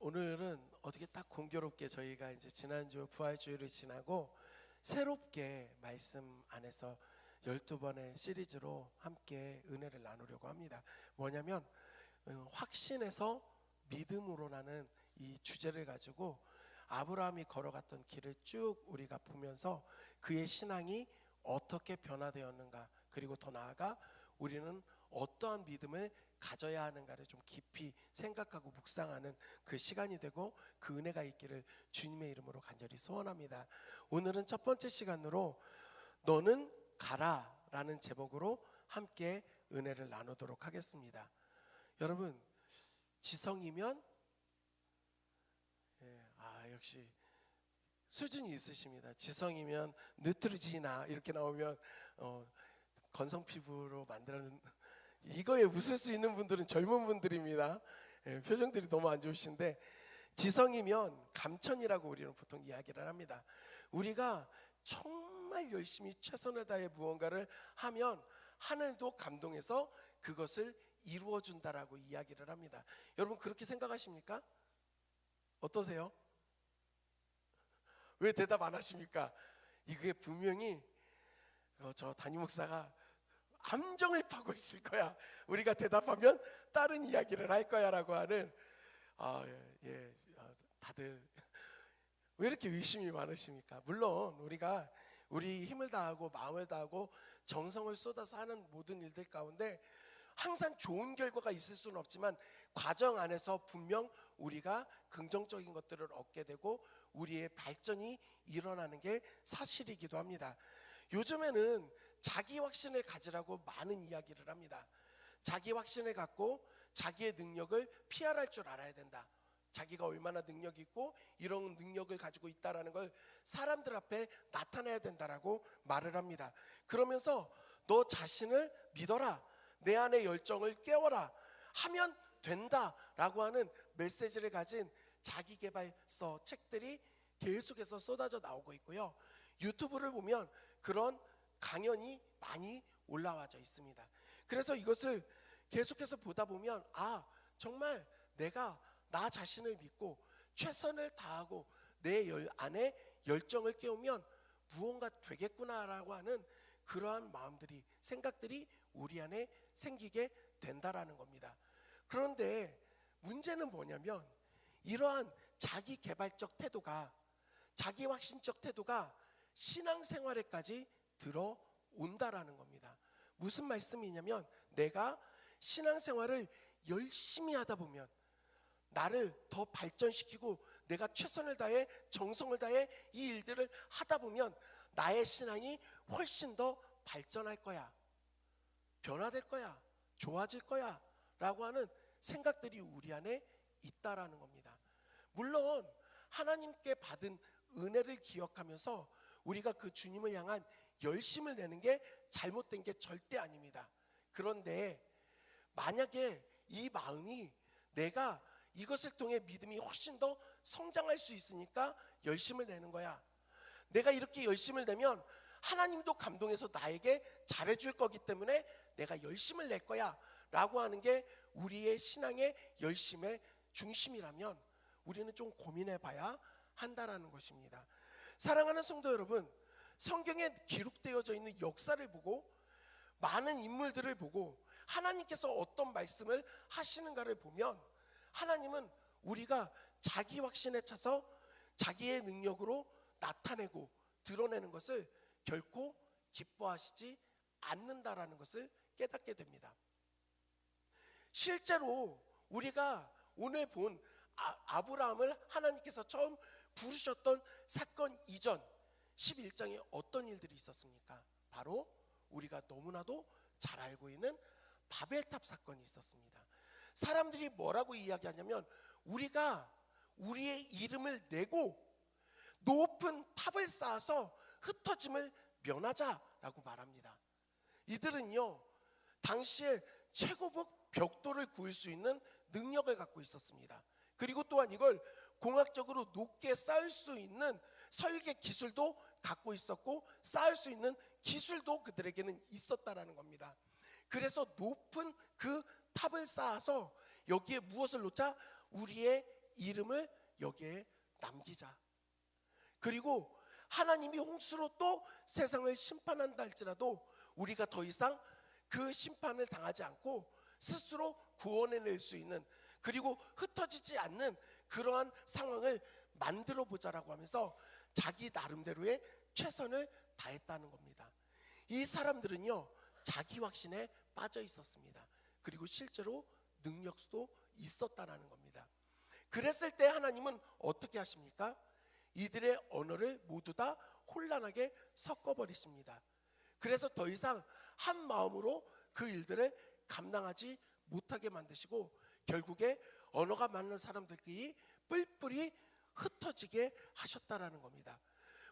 오늘은 어떻게 딱 공교롭게 저희가 이제 지난주 부활주일을 지나고 새롭게 말씀 안에서 12번의 시리즈로 함께 은혜를 나누려고 합니다. 뭐냐면 확신에서 믿음으로라는 이 주제를 가지고 아브라함이 걸어갔던 길을 쭉 우리가 보면서 그의 신앙이 어떻게 변화되었는가, 그리고 더 나아가 우리는 어떠한 믿음을 가져야 하는가를 좀 깊이 생각하고 묵상하는 그 시간이 되고 그 은혜가 있기를 주님의 이름으로 간절히 소원합니다. 오늘은 첫 번째 시간으로 너는 가라 라는 제목으로 함께 은혜를 나누도록 하겠습니다. 여러분, 지성이면 역시 수준이 있으십니다. 지성이면 느트리지나 이렇게 나오면 건성 피부로 만드는, 이거에 웃을 수 있는 분들은 젊은 분들입니다. 표정들이 너무 안 좋으신데, 지성이면 감천이라고 우리는 보통 이야기를 합니다. 우리가 정말 열심히 최선을 다해 무언가를 하면 하늘도 감동해서 그것을 이루어준다라고 이야기를 합니다. 여러분, 그렇게 생각하십니까? 어떠세요? 왜 대답 안 하십니까? 이게 분명히 저 담임 목사가 함정을 파고 있을 거야, 우리가 대답하면 다른 이야기를 할 거야 라고 하는, 다들 왜 이렇게 의심이 많으십니까? 물론 우리가 우리 힘을 다하고 마음을 다하고 정성을 쏟아서 하는 모든 일들 가운데 항상 좋은 결과가 있을 수는 없지만 과정 안에서 분명 우리가 긍정적인 것들을 얻게 되고 우리의 발전이 일어나는 게 사실이기도 합니다. 요즘에는 자기 확신을 가지라고 많은 이야기를 합니다. 자기 확신을 갖고 자기의 능력을 PR할 줄 알아야 된다. 자기가 얼마나 능력이 있고 이런 능력을 가지고 있다라는 걸 사람들 앞에 나타내야 된다라고 말을 합니다. 그러면서 너 자신을 믿어라, 내 안의 열정을 깨워라, 하면 된다라고 하는 메시지를 가진 자기개발서 책들이 계속해서 쏟아져 나오고 있고요. 유튜브를 보면 그런 강연이 많이 올라와져 있습니다. 그래서 이것을 계속해서 보다 보면 정말 내가 나 자신을 믿고 최선을 다하고 내 안에 열정을 깨우면 무언가 되겠구나라고 하는 그러한 마음들이, 생각들이 우리 안에 생기게 된다라는 겁니다. 그런데 문제는 뭐냐면 이러한 자기 개발적 태도가, 자기 확신적 태도가 신앙생활에까지 들어온다라는 겁니다. 무슨 말씀이냐면 내가 신앙생활을 열심히 하다 보면, 나를 더 발전시키고 내가 최선을 다해 정성을 다해 이 일들을 하다 보면 나의 신앙이 훨씬 더 발전할 거야, 변화될 거야, 좋아질 거야 라고 하는 생각들이 우리 안에 있다라는 겁니다. 물론 하나님께 받은 은혜를 기억하면서 우리가 그 주님을 향한 열심을 내는 게 잘못된 게 절대 아닙니다. 그런데 만약에 이 마음이 내가 이것을 통해 믿음이 훨씬 더 성장할 수 있으니까 열심을 내는 거야, 내가 이렇게 열심을 내면 하나님도 감동해서 나에게 잘해줄 거기 때문에 내가 열심을 낼 거야 라고 하는 게 우리의 신앙의 열심의 중심이라면 우리는 좀 고민해 봐야 한다라는 것입니다. 사랑하는 성도 여러분, 성경에 기록되어져 있는 역사를 보고 많은 인물들을 보고 하나님께서 어떤 말씀을 하시는가를 보면 하나님은 우리가 자기 확신에 차서 자기의 능력으로 나타내고 드러내는 것을 결코 기뻐하시지 않는다라는 것을 깨닫게 됩니다. 실제로 우리가 오늘 본 아브라함을 하나님께서 처음 부르셨던 사건 이전 11장에 어떤 일들이 있었습니까? 바로 우리가 너무나도 잘 알고 있는 바벨탑 사건이 있었습니다. 사람들이 뭐라고 이야기하냐면 우리가 우리의 이름을 내고 높은 탑을 쌓아서 흩어짐을 면하자라고 말합니다. 이들은요, 당시에 최고급 벽돌을 구할 수 있는 능력을 갖고 있었습니다. 그리고 또한 이걸 공학적으로 높게 쌓을 수 있는 설계 기술도 갖고 있었고 쌓을 수 있는 기술도 그들에게는 있었다라는 겁니다. 그래서 높은 그 탑을 쌓아서 여기에 무엇을 놓자? 우리의 이름을 여기에 남기자. 그리고 하나님이 홍수로 또 세상을 심판한다 할지라도 우리가 더 이상 그 심판을 당하지 않고 스스로 구원해낼 수 있는, 그리고 흩어지지 않는 그러한 상황을 만들어 보자라고 하면서 자기 나름대로의 최선을 다했다는 겁니다. 이 사람들은요, 자기 확신에 빠져 있었습니다. 그리고 실제로 능력도 있었다라는 겁니다. 그랬을 때 하나님은 어떻게 하십니까? 이들의 언어를 모두 다 혼란하게 섞어버리십니다. 그래서 더 이상 한 마음으로 그 일들을 감당하지 못하게 만드시고 결국에 언어가 맞는 사람들끼리 뿔뿔이 흩어지게 하셨다라는 겁니다.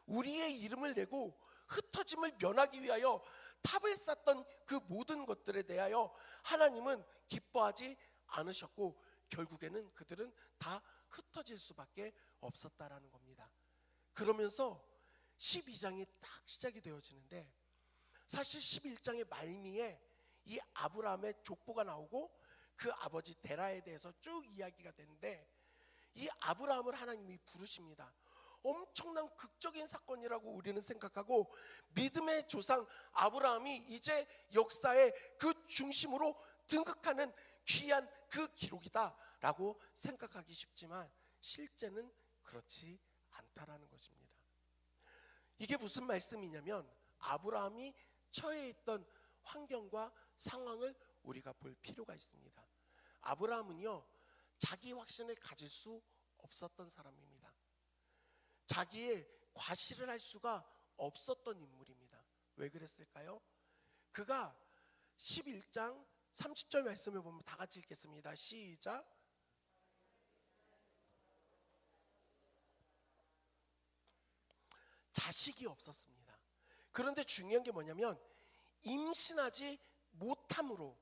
우리의 이름을 내고 흩어짐을 면하기 위하여 탑을 쌓던 그 모든 것들에 대하여 하나님은 기뻐하지 않으셨고 결국에는 그들은 다 흩어질 수밖에 없었다라는 겁니다. 그러면서 12장이 딱 시작이 되어지는데, 사실 11장의 말미에 이 아브라함의 족보가 나오고 그 아버지 데라에 대해서 쭉 이야기가 되는데, 이 아브라함을 하나님이 부르십니다. 엄청난 극적인 사건이라고 우리는 생각하고 믿음의 조상 아브라함이 이제 역사의 그 중심으로 등극하는 귀한 그 기록이다라고 생각하기 쉽지만 실제는 그렇지 않다라는 것입니다. 이게 무슨 말씀이냐면 아브라함이 처해 있던 환경과 상황을 우리가 볼 필요가 있습니다. 아브라함은요, 자기 확신을 가질 수 없었던 사람입니다. 자기의 과시를 할 수가 없었던 인물입니다. 왜 그랬을까요? 그가 11장 30절 말씀을 보면 다 같이 읽겠습니다. 시작. 자식이 없었습니다. 그런데 중요한 게 뭐냐면 임신하지 못함으로,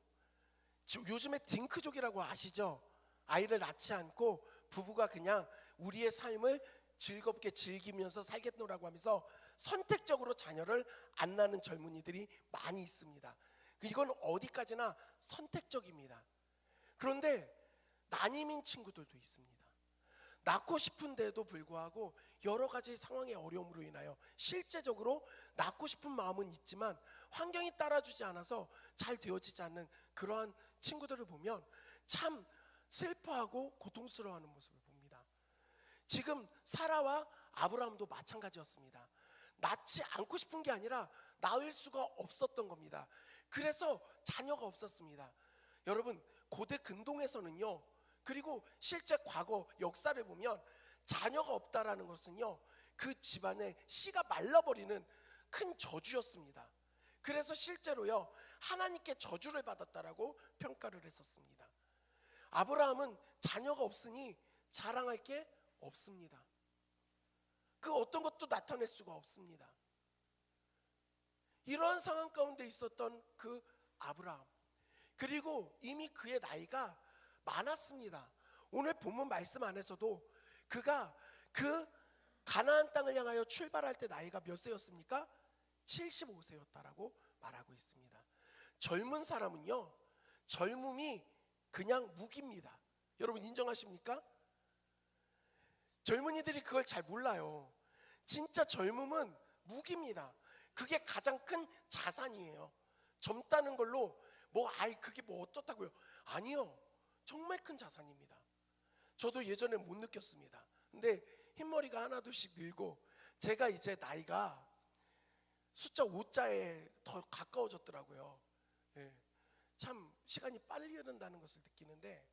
요즘에 딩크족이라고 아시죠? 아이를 낳지 않고 부부가 그냥 우리의 삶을 즐겁게 즐기면서 살겠노라고 하면서 선택적으로 자녀를 안 낳는 젊은이들이 많이 있습니다. 이건 어디까지나 선택적입니다. 그런데 난임인 친구들도 있습니다. 낳고 싶은데도 불구하고 여러 가지 상황의 어려움으로 인하여 실제적으로 낳고 싶은 마음은 있지만 환경이 따라주지 않아서 잘 되어지지 않는 그러한 친구들을 보면 참 슬퍼하고 고통스러워하는 모습을 봅니다. 지금 사라와 아브라함도 마찬가지였습니다. 낳지 않고 싶은 게 아니라 낳을 수가 없었던 겁니다. 그래서 자녀가 없었습니다. 여러분, 고대 근동에서는요, 그리고 실제 과거 역사를 보면 자녀가 없다라는 것은요, 그 집안의 씨가 말라버리는 큰 저주였습니다. 그래서 실제로요, 하나님께 저주를 받았다라고 평가를 했었습니다. 아브라함은 자녀가 없으니 자랑할 게 없습니다. 그 어떤 것도 나타낼 수가 없습니다. 이러한 상황 가운데 있었던 그 아브라함, 그리고 이미 그의 나이가 많았습니다. 오늘 본문 말씀 안에서도 그가 그 가나안 땅을 향하여 출발할 때 나이가 몇 세였습니까? 75세였다라고 말하고 있습니다. 젊은 사람은요, 젊음이 그냥 무기입니다. 여러분 인정하십니까? 젊은이들이 그걸 잘 몰라요. 진짜 젊음은 무기입니다. 그게 가장 큰 자산이에요. 젊다는 걸로 그게 어떻다고요? 아니요, 정말 큰 자산입니다. 저도 예전에 못 느꼈습니다. 근데 흰머리가 하나둘씩 늘고 제가 이제 나이가 숫자 5자에 더 가까워졌더라고요. 참 시간이 빨리 흐른다는 것을 느끼는데,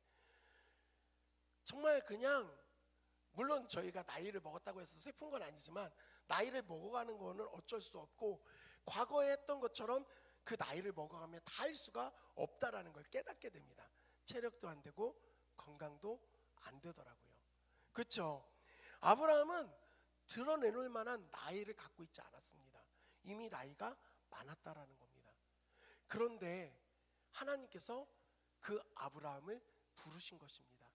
정말 그냥 물론 저희가 나이를 먹었다고 해서 슬픈 건 아니지만 나이를 먹어가는 거는 어쩔 수 없고 과거에 했던 것처럼 그 나이를 먹어가면 다 할 수가 없다라는 걸 깨닫게 됩니다. 체력도 안 되고 건강도 안 되더라고요. 그렇죠? 아브라함은 드러내놓을 만한 나이를 갖고 있지 않았습니다. 이미 나이가 많았다라는 겁니다. 그런데 하나님께서 그 아브라함을 부르신 것입니다.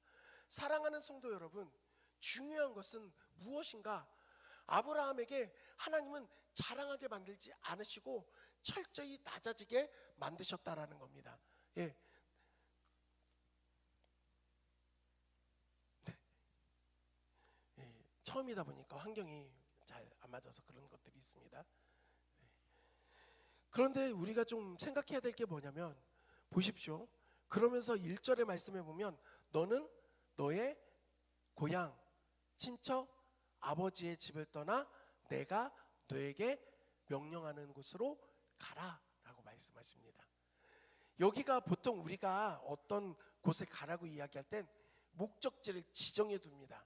사랑하는 성도 여러분, 중요한 것은 무엇인가? 아브라함에게 하나님은 자랑하게 만들지 않으시고 철저히 낮아지게 만드셨다라는 겁니다. 네. 처음이다 보니까 환경이 잘 안 맞아서 그런 것들이 있습니다. 그런데 우리가 좀 생각해야 될 게 뭐냐면, 보십시오. 그러면서 1절의 말씀에 보면 너는 너의 고향, 친척, 아버지의 집을 떠나 내가 너에게 명령하는 곳으로 가라 라고 말씀하십니다. 여기가 보통 우리가 어떤 곳에 가라고 이야기할 땐 목적지를 지정해 둡니다.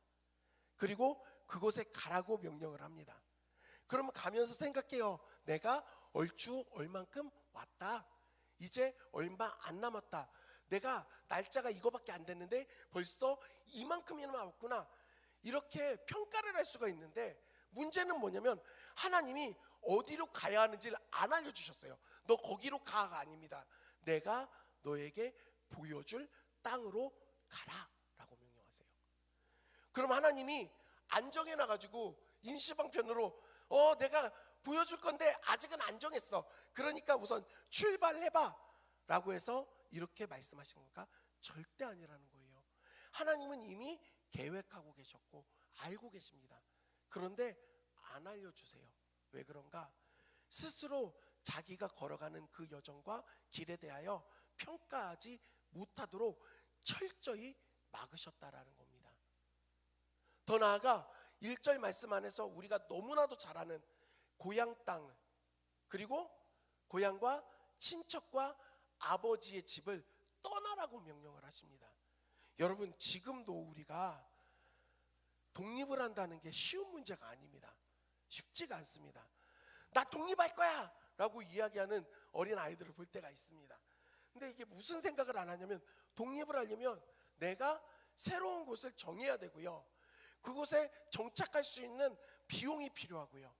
그리고 그곳에 가라고 명령을 합니다. 그러면 가면서 생각해요. 내가 얼추 얼만큼 왔다. 이제 얼마 안 남았다. 내가 날짜가 이거밖에 안 됐는데 벌써 이만큼이나 왔구나. 이렇게 평가를 할 수가 있는데, 문제는 뭐냐면 하나님이 어디로 가야 하는지를 안 알려주셨어요. 너 거기로 가가 아닙니다. 내가 너에게 보여줄 땅으로 가라 라고 명령하세요. 그럼 하나님이 안 정해놔가지고 임시방편으로 내가 보여줄 건데 아직은 안 정했어. 그러니까 우선 출발해봐 라고 해서 이렇게 말씀하신 건가? 절대 아니라는 거예요. 하나님은 이미 계획하고 계셨고 알고 계십니다. 그런데 안 알려주세요. 왜 그런가? 스스로 자기가 걸어가는 그 여정과 길에 대하여 평가하지 못하도록 철저히 막으셨다라는 겁니다. 더 나아가 1절 말씀 안에서 우리가 너무나도 잘 아는 고향 땅, 그리고 고향과 친척과 아버지의 집을 떠나라고 명령을 하십니다. 여러분, 지금도 우리가 독립을 한다는 게 쉬운 문제가 아닙니다. 쉽지가 않습니다. 나 독립할 거야 라고 이야기하는 어린 아이들을 볼 때가 있습니다. 근데 이게 무슨 생각을 안 하냐면, 독립을 하려면 내가 새로운 곳을 정해야 되고요, 그곳에 정착할 수 있는 비용이 필요하고요,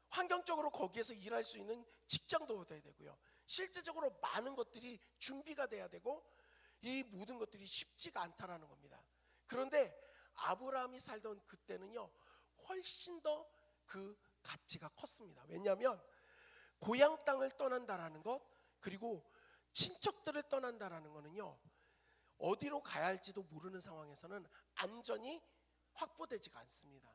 환경적으로 거기에서 일할 수 있는 직장도 얻어야 되고요, 실제적으로 많은 것들이 준비가 돼야 되고, 이 모든 것들이 쉽지가 않다라는 겁니다. 그런데 아브라함이 살던 그때는요, 훨씬 더 그 가치가 컸습니다. 왜냐하면 고향 땅을 떠난다라는 것, 그리고 친척들을 떠난다라는 것은요, 어디로 가야 할지도 모르는 상황에서는 안전이 확보되지가 않습니다.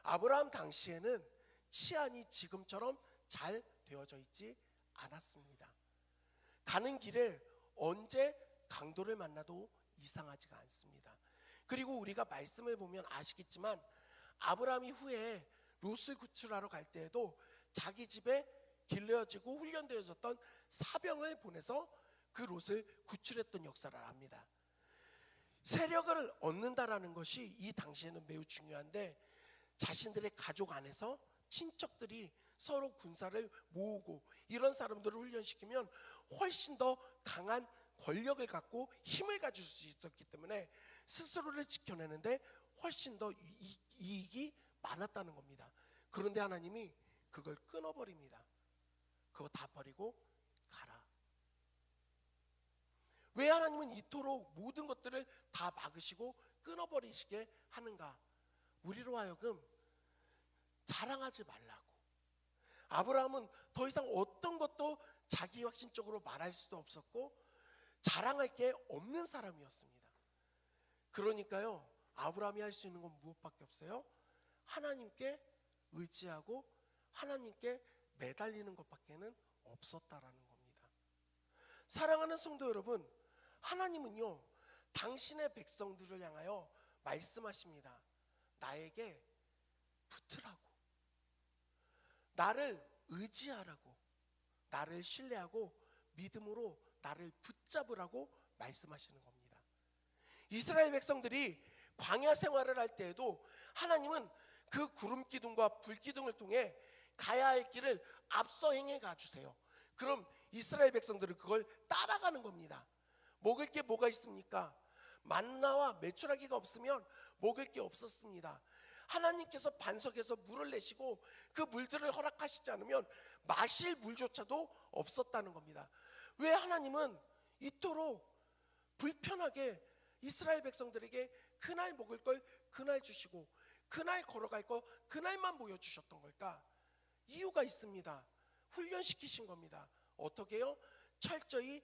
아브라함 당시에는 치안이 지금처럼 잘 되어져 있지 않았습니다. 가는 길에 언제 강도를 만나도 이상하지가 않습니다. 그리고 우리가 말씀을 보면 아시겠지만, 아브라함이 후에 롯을 구출하러 갈 때에도 자기 집에 길러지고 훈련되어졌던 사병을 보내서 그 롯을 구출했던 역사를 압니다. 세력을 얻는다라는 것이 이 당시에는 매우 중요한데, 자신들의 가족 안에서 친척들이 서로 군사를 모으고 이런 사람들을 훈련시키면 훨씬 더 강한 권력을 갖고 힘을 가질 수 있었기 때문에 스스로를 지켜내는데 훨씬 더 이익이 많았다는 겁니다. 그런데 하나님이 그걸 끊어버립니다. 그거 다 버리고 가라. 왜 하나님은 이토록 모든 것들을 다 막으시고 끊어버리시게 하는가? 우리로 하여금 자랑하지 말라고. 아브라함은 더 이상 어떤 것도 자기 확신적으로 말할 수도 없었고 자랑할 게 없는 사람이었습니다. 그러니까요, 아브라함이 할 수 있는 건 무엇밖에 없어요? 하나님께 의지하고 하나님께 매달리는 것밖에는 없었다라는 겁니다. 사랑하는 성도 여러분, 하나님은요, 당신의 백성들을 향하여 말씀하십니다. 나에게 붙으라고, 나를 의지하라고, 나를 신뢰하고 믿음으로 나를 붙잡으라고 말씀하시는 겁니다. 이스라엘 백성들이 광야 생활을 할 때에도 하나님은 그 구름 기둥과 불 기둥을 통해 가야 할 길을 앞서 행해 가주세요. 그럼 이스라엘 백성들은 그걸 따라가는 겁니다. 먹을 게 뭐가 있습니까? 만나와 메추라기가 없으면 먹을 게 없었습니다. 하나님께서 반석에서 물을 내시고 그 물들을 허락하시지 않으면 마실 물조차도 없었다는 겁니다. 왜 하나님은 이토록 불편하게 이스라엘 백성들에게 그날 먹을 걸 그날 주시고 그날 걸어갈 거 그날만 보여주셨던 걸까? 이유가 있습니다. 훈련시키신 겁니다. 어떻게요? 철저히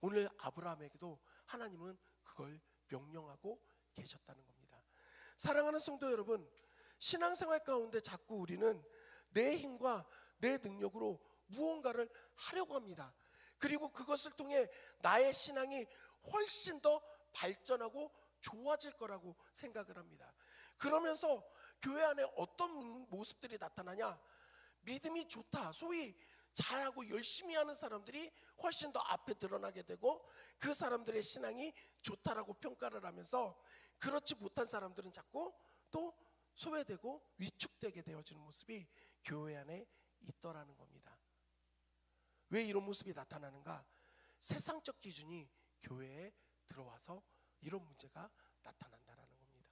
오늘 아브라함에게도 하나님은 그걸 명령하고 계셨다는 겁니다. 사랑하는 성도 여러분, 신앙생활 가운데 자꾸 우리는 내 힘과 내 능력으로 무언가를 하려고 합니다. 그리고 그것을 통해 나의 신앙이 훨씬 더 발전하고 좋아질 거라고 생각을 합니다. 그러면서 교회 안에 어떤 모습들이 나타나냐? 믿음이 좋다, 소위 잘하고 열심히 하는 사람들이 훨씬 더 앞에 드러나게 되고, 그 사람들의 신앙이 좋다라고 평가를 하면서 그렇지 못한 사람들은 자꾸 또 소외되고 위축되게 되어지는 모습이 교회 안에 있더라는 겁니다. 왜 이런 모습이 나타나는가? 세상적 기준이 교회에 들어와서 이런 문제가 나타난다라는 겁니다.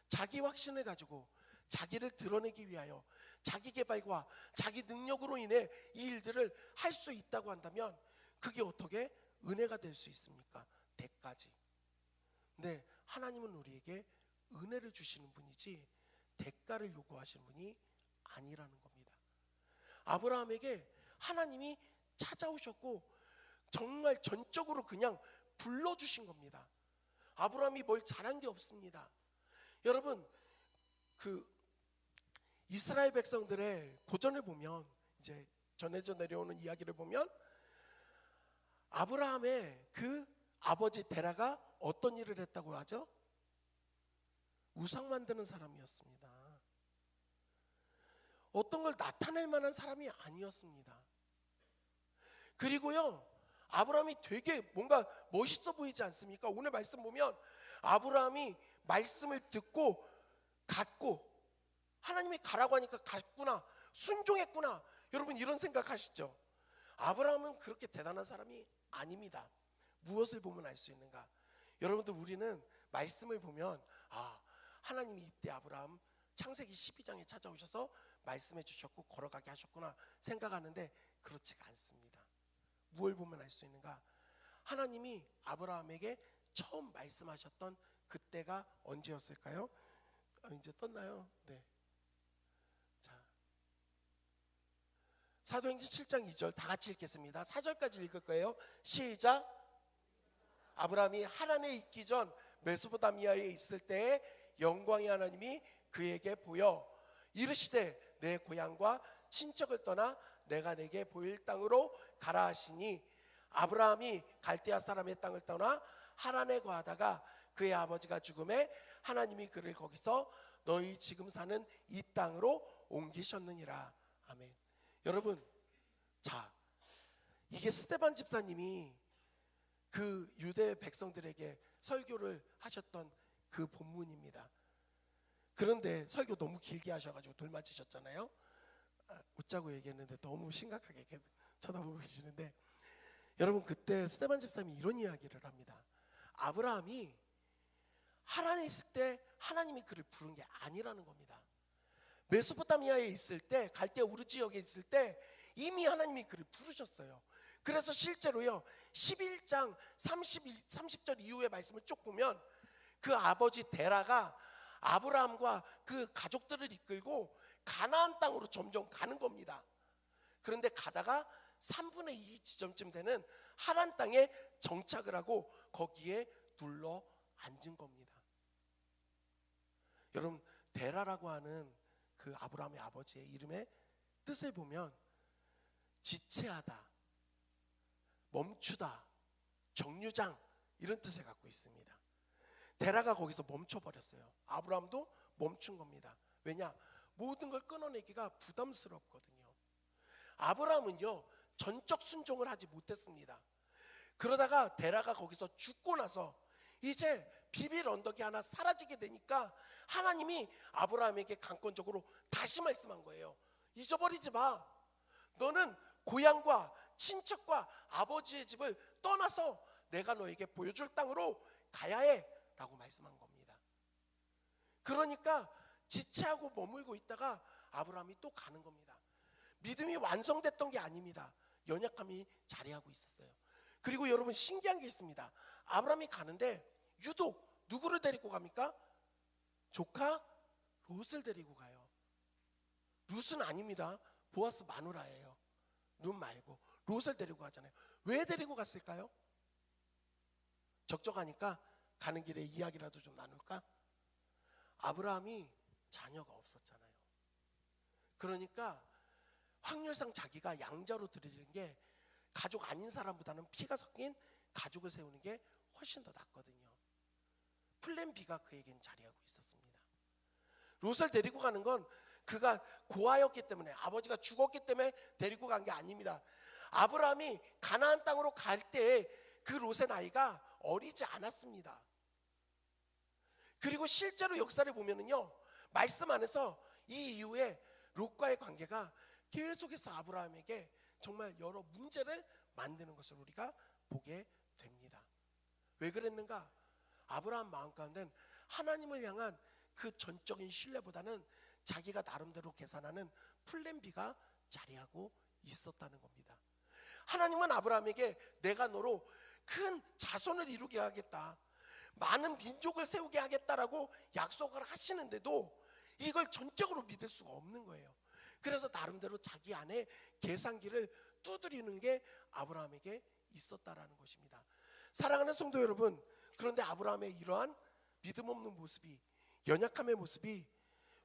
자기 확신을 가지고 자기를 드러내기 위하여 자기 개발과 자기 능력으로 인해 이 일들을 할 수 있다고 한다면 그게 어떻게 은혜가 될 수 있습니까? 대가지. 근데 하나님은 우리에게 은혜를 주시는 분이지 대가를 요구하시는 분이 아니라는 겁니다. 아브라함에게 하나님이 찾아오셨고 정말 전적으로 그냥 불러주신 겁니다. 아브라함이 뭘 잘한 게 없습니다. 여러분, 그 이스라엘 백성들의 고전을 보면, 이제 전해져 내려오는 이야기를 보면, 아브라함의 그 아버지 데라가 어떤 일을 했다고 하죠? 우상 만드는 사람이었습니다. 어떤 걸 나타낼 만한 사람이 아니었습니다. 그리고요, 아브라함이 되게 뭔가 멋있어 보이지 않습니까? 오늘 말씀 보면 아브라함이 말씀을 듣고 갔고, 하나님이 가라고 하니까 갔구나, 순종했구나. 여러분, 이런 생각하시죠? 아브라함은 그렇게 대단한 사람이 아닙니다. 무엇을 보면 알 수 있는가? 여러분들, 우리는 말씀을 보면 하나님이 이때 아브라함 창세기 12장에 찾아오셔서 말씀해 주셨고 걸어가게 하셨구나 생각하는데 그렇지가 않습니다. 무엇을 보면 알 수 있는가? 하나님이 아브라함에게 처음 말씀하셨던 그때가 언제였을까요? 이제 떴나요? 네. 자, 사도행전 7장 2절 다 같이 읽겠습니다. 4절까지 읽을 거예요. 시작. 아브라함이 하란에 있기 전 메소포타미아에 있을 때에 영광의 하나님이 그에게 보여 이르시되 내 고향과 친척을 떠나 내가 내게 보일 땅으로 가라 하시니, 아브라함이 갈대아 사람의 땅을 떠나 하란에 거하다가 그의 아버지가 죽음에 하나님이 그를 거기서 너희 지금 사는 이 땅으로 옮기셨느니라. 아멘. 여러분, 자, 이게 스데반 집사님이 그 유대 백성들에게 설교를 하셨던 그 본문입니다. 그런데 설교 너무 길게 하셔가지고 돌 맞히셨잖아요. 웃자고 얘기했는데 너무 심각하게 쳐다보고 계시는데, 여러분, 그때 스데반 집사님이 이런 이야기를 합니다. 아브라함이 하란에 있을 때 하나님이 그를 부른 게 아니라는 겁니다. 메소포타미아에 있을 때, 갈대아 우르 지역에 있을 때 이미 하나님이 그를 부르셨어요. 그래서 실제로요, 11장 30절 이후의 말씀을 쭉 보면 그 아버지 데라가 아브라함과 그 가족들을 이끌고 가나안 땅으로 점점 가는 겁니다. 그런데 가다가 3분의 2 지점쯤 되는 하란 땅에 정착을 하고 거기에 눌러 앉은 겁니다. 여러분, 데라라고 하는 그 아브라함의 아버지의 이름의 뜻을 보면 지체하다, 멈추다, 정류장, 이런 뜻을 갖고 있습니다. 데라가 거기서 멈춰버렸어요. 아브라함도 멈춘 겁니다. 왜냐? 모든 걸 끊어내기가 부담스럽거든요. 아브라함은요, 전적 순종을 하지 못했습니다. 그러다가 데라가 거기서 죽고 나서 이제 비빌 언덕이 하나 사라지게 되니까 하나님이 아브라함에게 강권적으로 다시 말씀한 거예요. 잊어버리지 마. 너는 고향과 친척과 아버지의 집을 떠나서 내가 너에게 보여줄 땅으로 가야 해 라고 말씀한 겁니다. 그러니까 지체하고 머물고 있다가 아브라함이 또 가는 겁니다. 믿음이 완성됐던 게 아닙니다. 연약함이 자리하고 있었어요. 그리고 여러분, 신기한 게 있습니다. 아브라함이 가는데 유독 누구를 데리고 갑니까? 조카 롯을 데리고 가요. 룻은 아닙니다. 보아스 마누라예요. 룻 말고 롯을 데리고 가잖아요. 왜 데리고 갔을까요? 적적하니까 가는 길에 이야기라도 좀 나눌까? 아브라함이 자녀가 없었잖아요. 그러니까 확률상 자기가 양자로 드리는 게 가족 아닌 사람보다는 피가 섞인 가족을 세우는 게 훨씬 더 낫거든요. 플랜 B가 그에겐 자리하고 있었습니다. 롯을 데리고 가는 건 그가 고아였기 때문에, 아버지가 죽었기 때문에 데리고 간 게 아닙니다. 아브라함이 가나안 땅으로 갈 때 그 롯의 나이가 어리지 않았습니다. 그리고 실제로 역사를 보면은요, 말씀 안에서 이 이후에 롯과의 관계가 계속해서 아브라함에게 정말 여러 문제를 만드는 것을 우리가 보게 됩니다. 왜 그랬는가? 아브라함 마음 가운데는 하나님을 향한 그 전적인 신뢰보다는 자기가 나름대로 계산하는 플랜 B가 자리하고 있었다는 겁니다. 하나님은 아브라함에게 내가 너로 큰 자손을 이루게 하겠다, 많은 민족을 세우게 하겠다라고 약속을 하시는데도 이걸 전적으로 믿을 수가 없는 거예요. 그래서 나름대로 자기 안에 계산기를 두드리는 게 아브라함에게 있었다라는 것입니다. 사랑하는 성도 여러분, 그런데 아브라함의 이러한 믿음 없는 모습이, 연약함의 모습이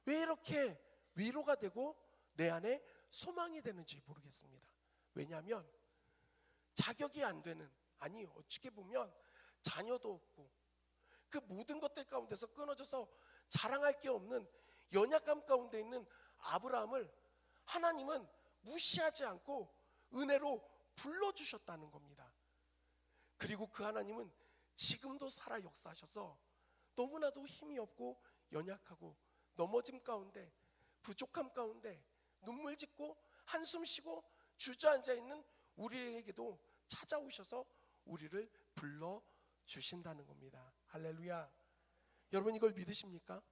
왜 이렇게 위로가 되고 내 안에 소망이 되는지 모르겠습니다. 왜냐하면 자격이 안 되는, 아니 어떻게 보면 자녀도 없고 그 모든 것들 가운데서 끊어져서 자랑할 게 없는 연약함 가운데 있는 아브라함을 하나님은 무시하지 않고 은혜로 불러주셨다는 겁니다. 그리고 그 하나님은 지금도 살아 역사하셔서 너무나도 힘이 없고 연약하고 넘어짐 가운데, 부족함 가운데 눈물 짓고 한숨 쉬고 주저앉아 있는 우리에게도 찾아오셔서 우리를 불러주신다는 겁니다. 할렐루야. 여러분, 이걸 믿으십니까?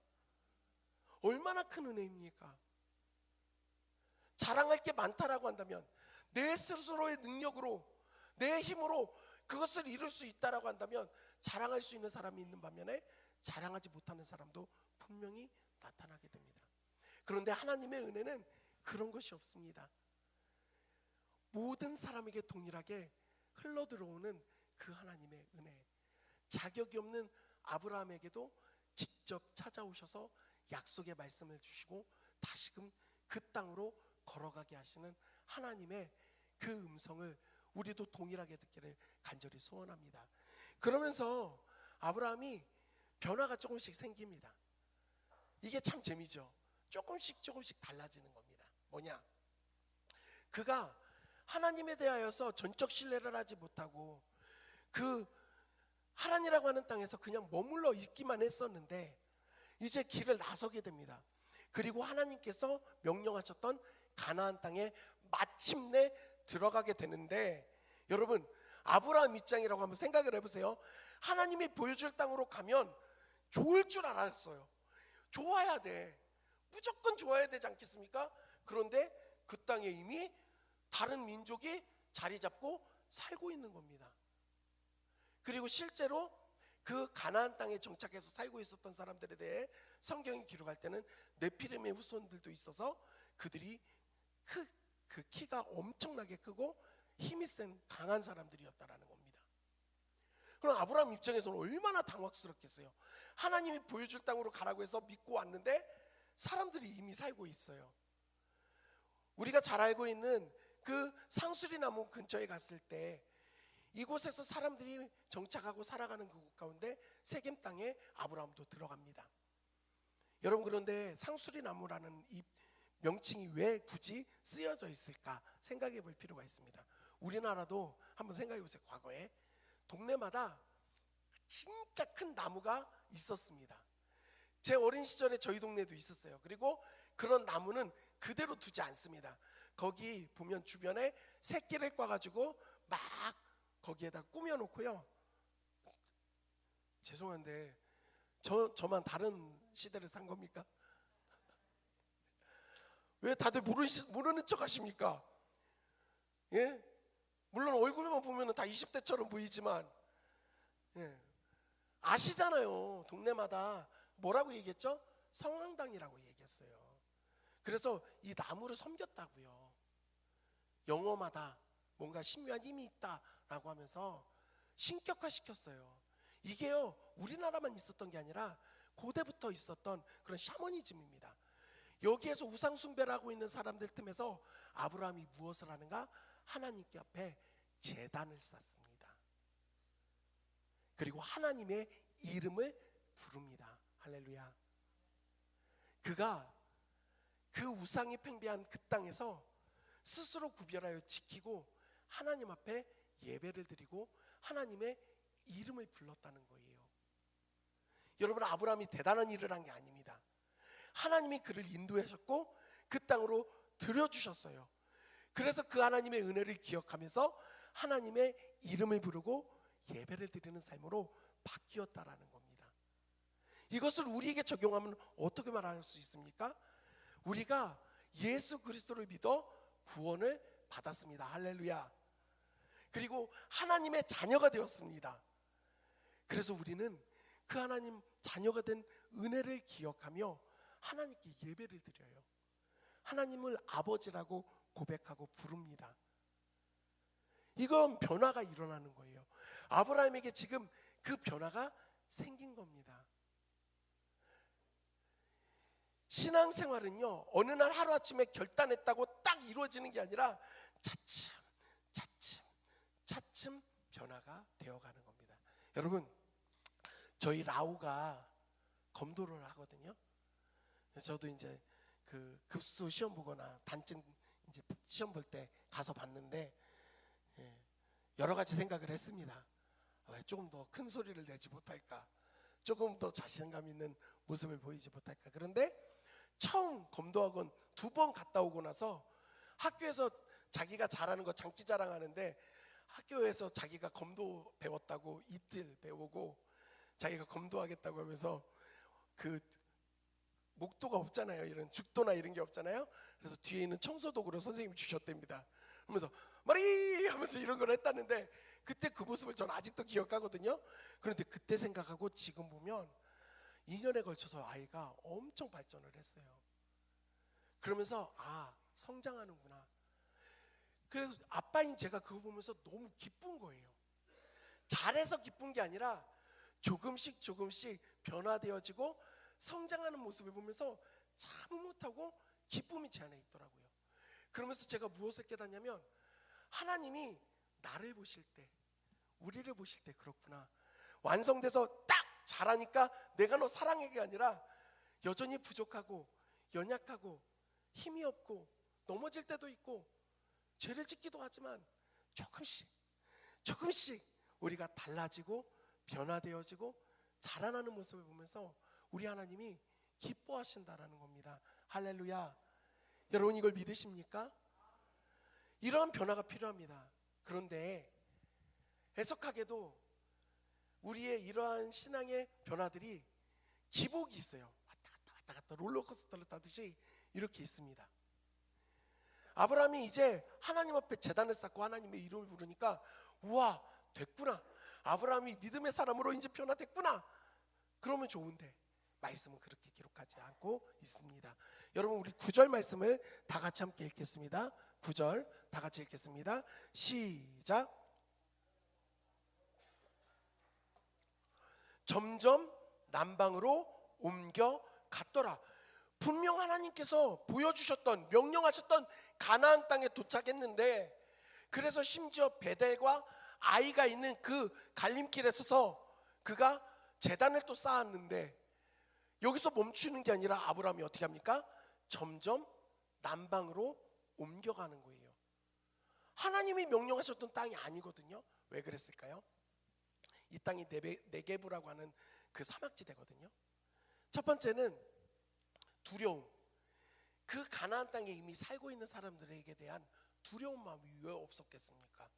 얼마나 큰 은혜입니까? 자랑할 게 많다라고 한다면, 내 스스로의 능력으로, 내 힘으로 그것을 이룰 수 있다라고 한다면 자랑할 수 있는 사람이 있는 반면에 자랑하지 못하는 사람도 분명히 나타나게 됩니다. 그런데 하나님의 은혜는 그런 것이 없습니다. 모든 사람에게 동일하게 흘러들어오는 그 하나님의 은혜, 자격이 없는 아브라함에게도 직접 찾아오셔서 약속의 말씀을 주시고 다시금 그 땅으로 걸어가게 하시는 하나님의 그 음성을 우리도 동일하게 듣기를 간절히 소원합니다. 그러면서 아브라함이 변화가 조금씩 생깁니다. 이게 참 재미죠. 조금씩 달라지는 겁니다. 뭐냐? 그가 하나님에 대하여서 전적 신뢰를 하지 못하고 그 하란이라고 하는 땅에서 그냥 머물러 있기만 했었는데 이제 길을 나서게 됩니다. 그리고 하나님께서 명령하셨던 가나안 땅에 마침내 들어가게 되는데, 여러분, 아브라함 입장이라고 한번 생각을 해보세요. 하나님이 보여줄 땅으로 가면 좋을 줄 알았어요. 좋아야 돼. 무조건 좋아야 되지 않겠습니까? 그런데 그 땅에 이미 다른 민족이 자리 잡고 살고 있는 겁니다. 그리고 실제로 그 가나안 땅에 정착해서 살고 있었던 사람들에 대해 성경이 기록할 때는 네피림의 후손들도 있어서 그들이 그 키가 엄청나게 크고 힘이 센 강한 사람들이었다라는 겁니다. 그럼 아브라함 입장에서는 얼마나 당황스럽겠어요. 하나님이 보여줄 땅으로 가라고 해서 믿고 왔는데 사람들이 이미 살고 있어요. 우리가 잘 알고 있는 그 상수리 나무 근처에 갔을 때 이곳에서 사람들이 정착하고 살아가는 그곳 가운데 세겜 땅에 아브라함도 들어갑니다. 여러분, 그런데 상수리 나무라는 이 명칭이 왜 굳이 쓰여져 있을까 생각해 볼 필요가 있습니다. 우리나라도 한번 생각해 보세요. 과거에 동네마다 진짜 큰 나무가 있었습니다. 제 어린 시절에 저희 동네도 있었어요. 그리고 그런 나무는 그대로 두지 않습니다. 거기 보면 주변에 새끼를 꽈가지고 막 거기에다 꾸며놓고요. 죄송한데 저만 다른 시대를 산 겁니까? 왜 다들 모르는 척 하십니까? 예? 물론 얼굴만 보면 다 20대처럼 보이지만, 예, 아시잖아요. 동네마다 뭐라고 얘기했죠? 성황당이라고 얘기했어요. 그래서 이 나무를 섬겼다고요. 영어마다 뭔가 신묘한 힘이 있다라고 하면서 신격화시켰어요. 이게요, 우리나라만 있었던 게 아니라 고대부터 있었던 그런 샤머니즘입니다. 여기에서 우상 숭배를 하고 있는 사람들 틈에서 아브라함이 무엇을 하는가? 하나님께 앞에 제단을 쌓습니다. 그리고 하나님의 이름을 부릅니다. 할렐루야. 그가 그 우상이 팽배한 그 땅에서 스스로 구별하여 지키고 하나님 앞에 예배를 드리고 하나님의 이름을 불렀다는 거예요. 여러분, 아브라함이 대단한 일을 한 게 아닙니다. 하나님이 그를 인도하셨고 그 땅으로 들여주셨어요. 그래서 그 하나님의 은혜를 기억하면서 하나님의 이름을 부르고 예배를 드리는 삶으로 바뀌었다라는 겁니다. 이것을 우리에게 적용하면 어떻게 말할 수 있습니까? 우리가 예수 그리스도를 믿어 구원을 받았습니다. 할렐루야. 그리고 하나님의 자녀가 되었습니다. 그래서 우리는 그 하나님 자녀가 된 은혜를 기억하며 하나님께 예배를 드려요. 하나님을 아버지라고 고백하고 부릅니다. 이건 변화가 일어나는 거예요. 아브라함에게 지금 그 변화가 생긴 겁니다. 신앙생활은요, 어느 날 하루아침에 결단했다고 딱 이루어지는 게 아니라 차츰 변화가 되어가는 겁니다. 여러분, 저희 라우가 검도를 하거든요. 저도 이제 그 급수 시험 보거나 단증 이제 시험 볼 때 가서 봤는데 여러 가지 생각을 했습니다. 왜 조금 더 큰 소리를 내지 못할까? 조금 더 자신감 있는 모습을 보이지 못할까? 그런데 처음 검도학원 2번 갔다 오고 나서 학교에서 자기가 잘하는 거 장기 자랑하는데 학교에서 자기가 검도 배웠다고 이틀 배우고 자기가 검도하겠다고 하면서 그 목도가 없잖아요. 이런 죽도나 이런 게 없잖아요. 그래서 뒤에 있는 청소도구를 선생님이 주셨답니다. 그러면서 마리 하면서 이런 걸 했다는데 그때 그 모습을 전 아직도 기억하거든요. 그런데 그때 생각하고 지금 보면 2년에 걸쳐서 아이가 엄청 발전을 했어요. 그러면서 성장하는구나. 그래서 아빠인 제가 그거 보면서 너무 기쁜 거예요. 잘해서 기쁜 게 아니라 조금씩 변화되어지고 성장하는 모습을 보면서 참 못하고 기쁨이 제 안에 있더라고요. 그러면서 제가 무엇을 깨닫냐면 하나님이 나를 보실 때, 우리를 보실 때 그렇구나. 완성돼서 딱 잘하니까 내가 너 사랑해 게 아니라 여전히 부족하고 연약하고 힘이 없고 넘어질 때도 있고 죄를 짓기도 하지만 조금씩 우리가 달라지고 변화되어지고 자라나는 모습을 보면서 우리 하나님이 기뻐하신다라는 겁니다. 할렐루야. 여러분, 이걸 믿으십니까? 이러한 변화가 필요합니다. 그런데 애석하게도 우리의 이러한 신앙의 변화들이 기복이 있어요. 왔다 갔다 롤러코스터를 타듯이 이렇게 있습니다. 아브라함이 이제 하나님 앞에 제단을 쌓고 하나님의 이름을 부르니까 우와, 됐구나. 아브라함이 믿음의 사람으로 이제 변화됐구나. 그러면 좋은데 말씀은 그렇게 기록하지 않고 있습니다. 여러분, 우리 9절 말씀을 다 같이 함께 읽겠습니다. 9절 다 같이 읽겠습니다. 시작. 점점 남방으로 옮겨 갔더라. 분명 하나님께서 보여주셨던, 명령하셨던 가나안 땅에 도착했는데, 그래서 심지어 베델과 아이가 있는 그 갈림길에 서서 그가 제단을 또 쌓았는데, 여기서 멈추는 게 아니라 아브라함이 어떻게 합니까? 점점 남방으로 옮겨가는 거예요. 하나님이 명령하셨던 땅이 아니거든요. 왜 그랬을까요? 이 땅이 네게브라고 하는 그 사막지대거든요. 첫 번째는 두려움. 그 가나안 땅에 이미 살고 있는 사람들에게 대한 두려운 마음이 왜 없었겠습니까?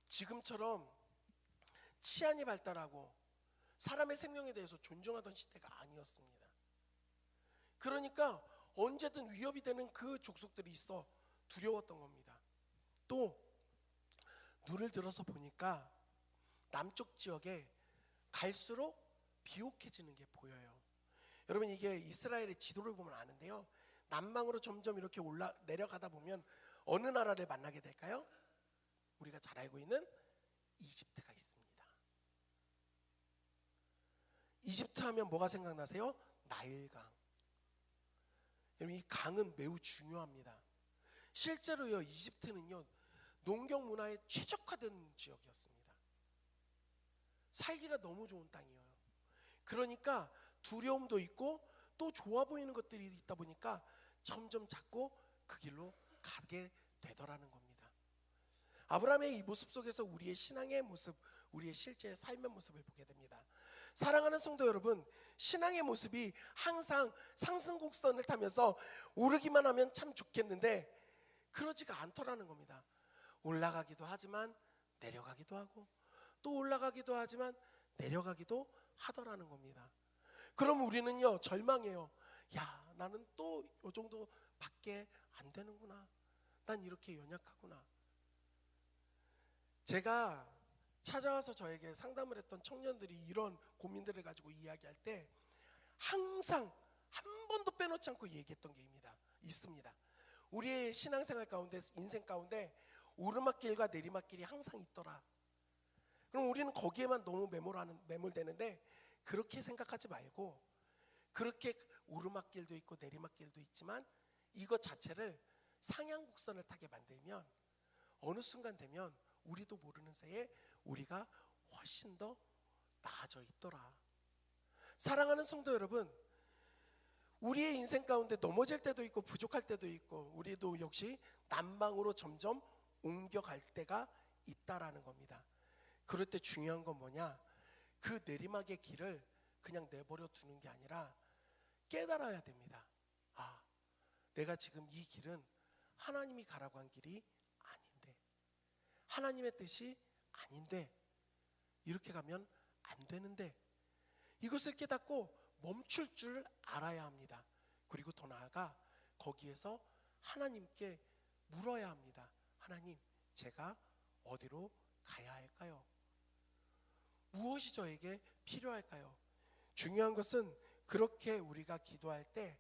지금처럼 치안이 발달하고 사람의 생명에 대해서 존중하던 시대가 아니었습니다. 그러니까 언제든 위협이 되는 그 족속들이 있어 두려웠던 겁니다. 또 눈을 들어서 보니까 남쪽 지역에 갈수록 비옥해지는 게 보여요. 여러분, 이게 이스라엘의 지도를 보면 아는데요, 남방으로 점점 이렇게 내려가다 보면 어느 나라를 만나게 될까요? 우리가 잘 알고 있는 이집트가 있습니다. 이집트 하면 뭐가 생각나세요? 나일강. 여러분, 이 강은 매우 중요합니다. 실제로요, 이집트는요 농경 문화에 최적화된 지역이었습니다. 살기가 너무 좋은 땅이에요. 그러니까 두려움도 있고 또 좋아 보이는 것들이 있다 보니까 점점 자꾸 그 길로 가게 되더라는 겁니다. 아브라함의 이 모습 속에서 우리의 신앙의 모습, 우리의 실제 삶의 모습을 보게 됩니다. 사랑하는 성도 여러분, 신앙의 모습이 항상 상승곡선을 타면서 오르기만 하면 참 좋겠는데 그러지가 않더라는 겁니다. 올라가기도 하지만 내려가기도 하고 또 올라가기도 하지만 내려가기도 하더라는 겁니다. 그럼 우리는요 절망해요. 야, 나는 또 이 정도밖에 안 되는구나. 난 이렇게 연약하구나. 제가 찾아와서 저에게 상담을 했던 청년들이 이런 고민들을 가지고 이야기할 때 항상 한 번도 빼놓지 않고 얘기했던 게 있습니다. 우리의 신앙생활 가운데, 인생 가운데 오르막길과 내리막길이 항상 있더라. 그럼 우리는 거기에만 너무 매몰되는데 그렇게 생각하지 말고, 그렇게 오르막길도 있고 내리막길도 있지만 이것 자체를 상향곡선을 타게 만들면 어느 순간 되면 우리도 모르는 새에 우리가 훨씬 더 나아져 있더라. 사랑하는 성도 여러분, 우리의 인생 가운데 넘어질 때도 있고 부족할 때도 있고 우리도 역시 난방으로 점점 옮겨갈 때가 있다라는 겁니다. 그럴 때 중요한 건 뭐냐? 그 내리막의 길을 그냥 내버려 두는 게 아니라 깨달아야 됩니다. 아, 내가 지금 이 길은 하나님이 가라고 한 길이 아닌데, 하나님의 뜻이 아닌데, 이렇게 가면 안 되는데, 이것을 깨닫고 멈출 줄 알아야 합니다. 그리고 더 나아가 거기에서 하나님께 물어야 합니다. 하나님, 제가 어디로 가야 할까요? 무엇이 저에게 필요할까요? 중요한 것은 그렇게 우리가 기도할 때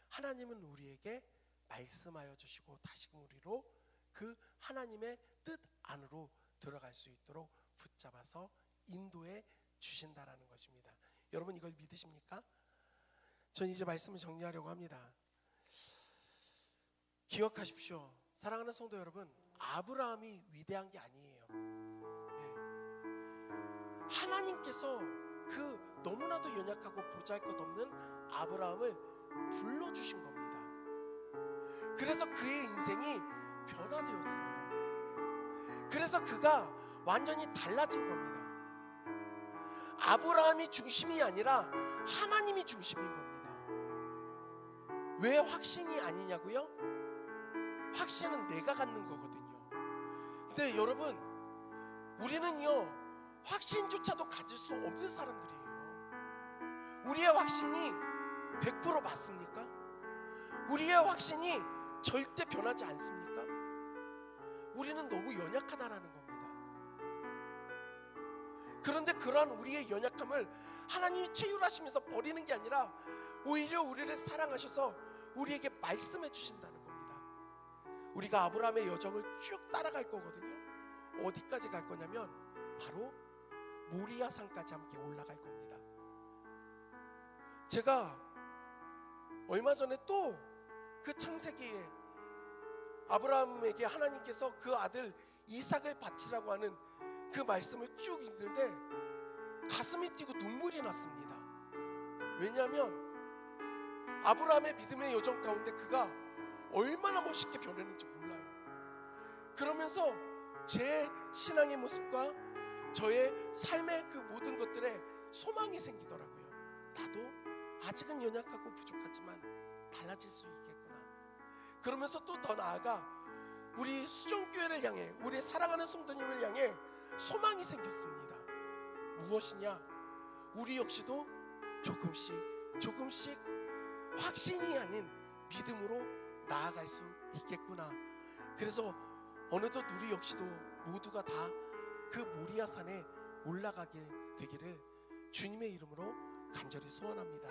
하나님은 우리에게 말씀하여 주시고 다시금 우리로 그 하나님의 뜻 안으로 들어갈 수 있도록 붙잡아서 인도해 주신다라는 것입니다. 여러분, 이걸 믿으십니까? 전 이제 말씀을 정리하려고 합니다. 기억하십시오. 사랑하는 성도 여러분, 아브라함이 위대한 게 아니에요. 하나님께서 그 너무나도 연약하고 보잘것없는 아브라함을 불러주신 겁니다. 그래서 그의 인생이 변화되었어요. 그래서 그가 완전히 달라진 겁니다. 아브라함이 중심이 아니라 하나님이 중심인 겁니다. 왜 확신이 아니냐고요? 확신은 내가 갖는 거거든요. 근데 여러분, 우리는요 확신조차도 가질 수 없는 사람들이에요. 우리의 확신이 100% 맞습니까? 우리의 확신이 절대 변하지 않습니까? 우리는 너무 연약하다라는 겁니다. 그런데 그러한 우리의 연약함을 하나님이 채율하시면서 버리는 게 아니라 오히려 우리를 사랑하셔서 우리에게 말씀해 주신다는 겁니다. 우리가 아브라함의 여정을 쭉 따라갈 거거든요. 어디까지 갈 거냐면 바로 모리아 산까지 함께 올라갈 겁니다. 제가 얼마 전에 또 그 창세기에 아브라함에게 하나님께서 그 아들 이삭을 바치라고 하는 그 말씀을 쭉 읽는데 가슴이 뛰고 눈물이 났습니다. 왜냐하면 아브라함의 믿음의 여정 가운데 그가 얼마나 멋있게 변했는지 몰라요. 그러면서 제 신앙의 모습과 저의 삶의 그 모든 것들에 소망이 생기더라고요. 나도 아직은 연약하고 부족하지만 달라질 수 있겠구나. 그러면서 또 더 나아가 우리 수정교회를 향해, 우리 사랑하는 성도님을 향해 소망이 생겼습니다. 무엇이냐? 우리 역시도 조금씩 확신이 아닌 믿음으로 나아갈 수 있겠구나. 그래서 어느덧 우리 역시도 모두가 다 그 모리아산에 올라가게 되기를 주님의 이름으로 간절히 소원합니다.